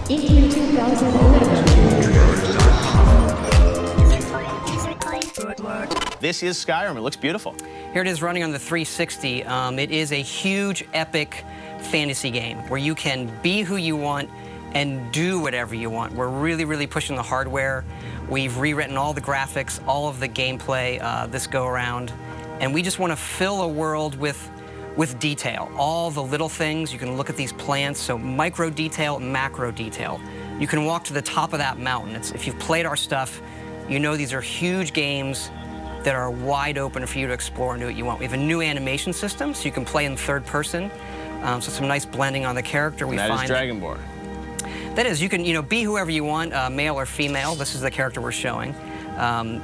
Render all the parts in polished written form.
in 2011. This is Skyrim. It looks beautiful. Here it is running on the 360. It is a huge, epic fantasy game where you can be who you want and do whatever you want. We're really, really pushing the hardware. We've rewritten all the graphics, all of the gameplay this go-around, and we just want to fill a world with detail. All the little things. You can look at these plants, so micro detail, macro detail. You can walk to the top of that mountain. If you've played our stuff, you know these are huge games that are wide open for you to explore and do what you want. We have a new animation system, so you can play in third person. So some nice blending on the character. That is Dragonborn. That is, you can be whoever you want, male or female. This is the character we're showing.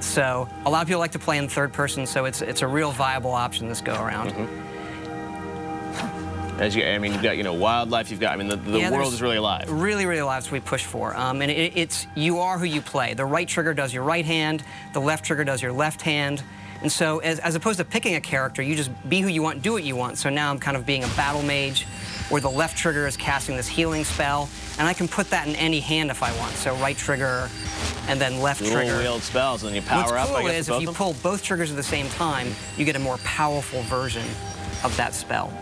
So a lot of people like to play in third person, so it's a real viable option this go around. As you, you've got wildlife. You've got the world is really alive. Really, really alive. So we push for, and it's you are who you play. The right trigger does your right hand. The left trigger does your left hand. And so as opposed to picking a character, you just be who you want, do what you want. So now I'm kind of being a battle mage, where the left trigger is casting this healing spell, and I can put that in any hand if I want. So right trigger, and then left trigger. Dual-wield spells, and you power up. What's cool is if you pull both triggers at the same time, you get a more powerful version of that spell.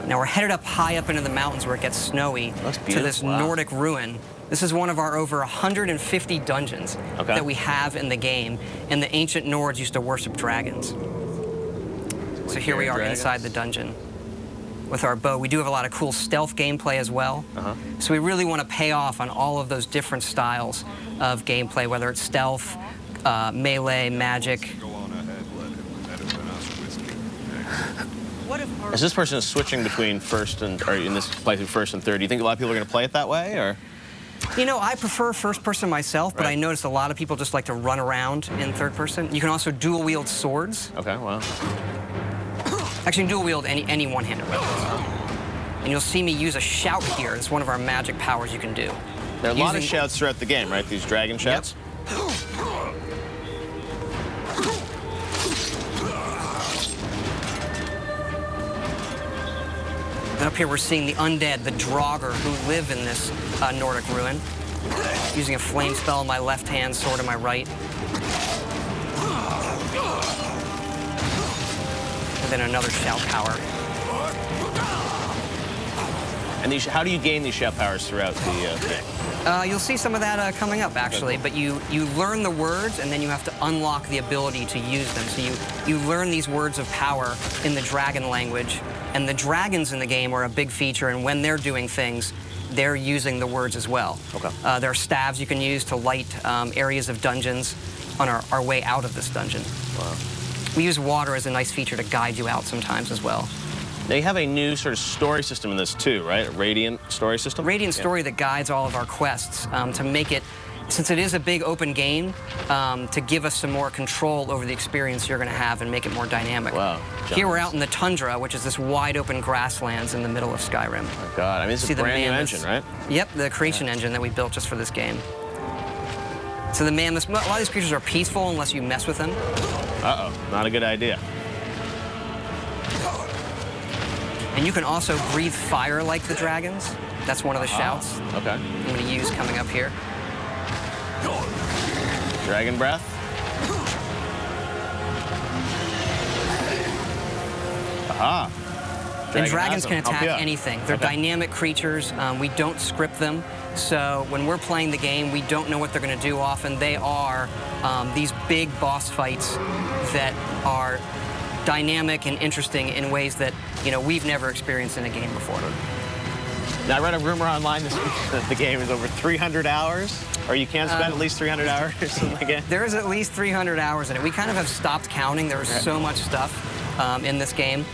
Now we're headed up high up into the mountains where it gets snowy to this Nordic ruin. This is one of our over 150 dungeons that we have in the game, and the ancient Nords used to worship dragons. So here we are inside the dungeon with our bow. We do have a lot of cool stealth gameplay as well. So we really want to pay off on all of those different styles of gameplay, whether it's stealth, melee, magic. As this person is switching between first and, or in this playthrough, first and third, do you think a lot of people are going to play it that way, or? I prefer first person myself, but I notice a lot of people just like to run around in third person. You can also dual wield swords. Okay, wow. Actually, you can dual wield any one-handed weapons. And you'll see me use a shout here. It's one of our magic powers you can do. There are a lot of shouts throughout the game, right? These dragon shouts? Yep. And up here we're seeing the undead, the Draugr, who live in this Nordic ruin. Using a flame spell in my left hand, sword in my right. And then another shout power. And how do you gain these shout powers throughout the game? You'll see some of that coming up, actually. But you learn the words, and then you have to unlock the ability to use them. So you learn these words of power in the dragon language. And the dragons in the game are a big feature, and when they're doing things, they're using the words as well. There are staves you can use to light areas of dungeons on our way out of this dungeon. Wow. We use water as a nice feature to guide you out sometimes as well. Now you have a new sort of story system in this too, right? A radiant story system? Radiant story that guides all of our quests to make it, since it is a big open game, to give us some more control over the experience you're going to have and make it more dynamic. Wow. Here we're out in the tundra, which is this wide open grasslands in the middle of Skyrim. Oh my God, it's a brand new engine, right? Yep, the creation engine that we built just for this game. So the mammoths, a lot of these creatures are peaceful unless you mess with them. Uh-oh, not a good idea. And you can also breathe fire like the dragons. That's one of the shouts. Okay. I'm going to use coming up here. Dragon breath. Aha. And dragons can attack anything. They're dynamic creatures. We don't script them. So when we're playing the game, we don't know what they're going to do often. They are these big boss fights that are dynamic and interesting in ways that we've never experienced in a game before. Now, I read a rumor online this week that the game is over 300 hours, or you can spend at least 300 hours in the game. There is at least 300 hours in it. We kind of have stopped counting. There was so much stuff in this game.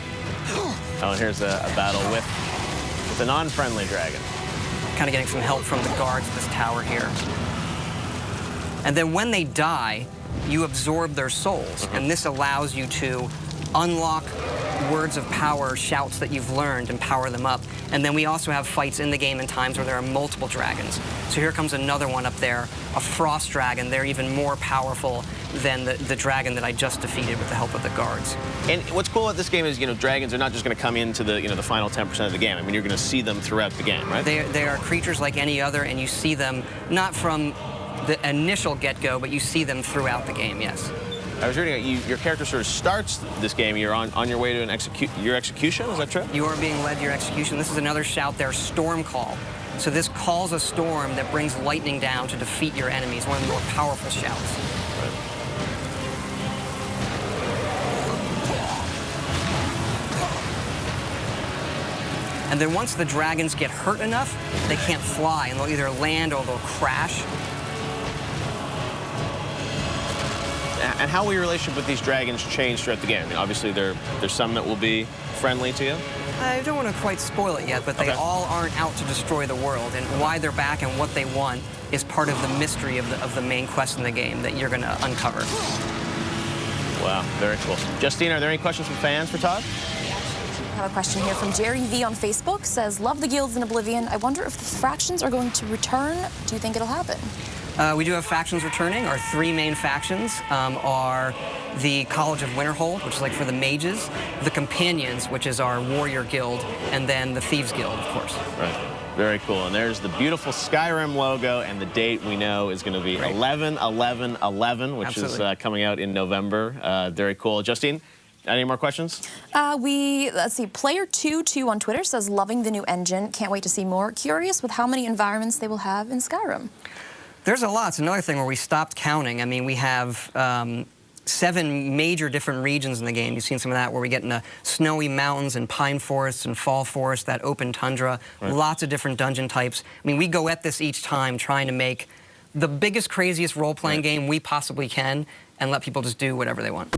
Oh, and here's a battle with a non-friendly dragon. Kind of getting some help from the guards of this tower here. And then when they die, you absorb their souls, and this allows you to unlock words of power, shouts that you've learned, and power them up. And then we also have fights in the game in times where there are multiple dragons. So here comes another one up there, a frost dragon. They're even more powerful than the dragon that I just defeated with the help of the guards. And what's cool about this game is, dragons are not just going to come into the, the final 10% of the game. I mean, you're going to see them throughout the game, right? They are creatures like any other, and you see them not from the initial get-go, but you see them throughout the game, yes. I was reading your character sort of starts this game. You're on your way to your execution. Is that true? You are being led to your execution. This is another shout there, Storm Call. So this calls a storm that brings lightning down to defeat your enemies. One of the more powerful shouts. Right. And then once the dragons get hurt enough, they can't fly, and they'll either land or they'll crash. And how will your relationship with these dragons change throughout the game? I mean, obviously, there's some that will be friendly to you. I don't want to quite spoil it yet, but they all aren't out to destroy the world. And why they're back and what they want is part of the mystery of the main quest in the game that you're going to uncover. Wow, very cool. Justine, are there any questions from fans for Todd? I have a question here from Jerry V on Facebook. Says, love the guilds in Oblivion. I wonder if the factions are going to return. Do you think it'll happen? We do have factions returning. Our three main factions are the College of Winterhold, which is like for the mages, the Companions, which is our warrior guild, and then the Thieves Guild, of course. Right. Very cool. And there's the beautiful Skyrim logo, and the date we know is going to be 11/11/11, which is coming out in November. Very cool. Justine, any more questions? Let's see, Player22 on Twitter says, loving the new engine. Can't wait to see more. Curious with how many environments they will have in Skyrim. There's a lot. It's another thing where we stopped counting. I mean, we have 7 major different regions in the game. You've seen some of that where we get into snowy mountains and pine forests and fall forests, that open tundra, lots of different dungeon types. I mean, we go at this each time trying to make the biggest, craziest role-playing game we possibly can and let people just do whatever they want.